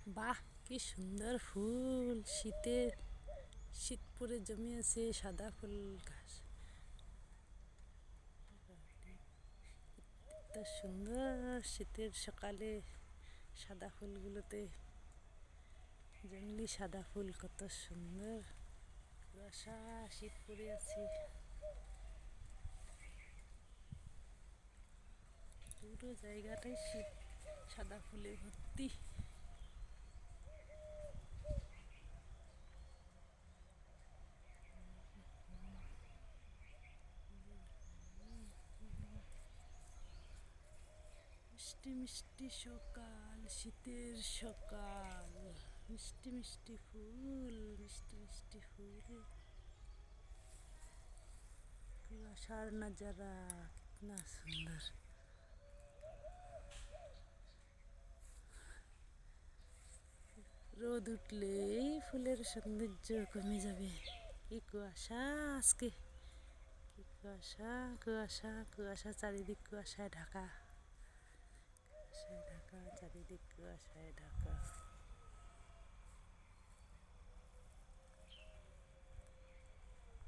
বাহ, কি সুন্দর ফুল! শীত পরে জমিয়েছে সাদা ফুল গাছ। এত সুন্দর শীতের সকালে সাদা ফুলগুলোতে জঙ্গলি সাদা ফুল, কত সুন্দর কুয়াশা, শীত পড়ে আছে, পুরো জায়গাটাই শীত সাদা ফুলে ভর্তি। মিষ্টি মিষ্টি সকাল, শীতের সকাল, মিষ্টি মিষ্টি ফুল, মিষ্টি মিষ্টি ফুল, কুয়াশার নজারা কিতনা সুন্দর। রোদ উঠলেই ফুলের সৌন্দর্য কমে যাবে। কি কুয়াশা আজকে, কি কুয়াশা, কুয়াশা কুয়াশা, চারিদিক কুয়াশায় ঢাকা, কুয়াশায় ঢাকা, চারিদিক কুয়াশায় ঢাকা।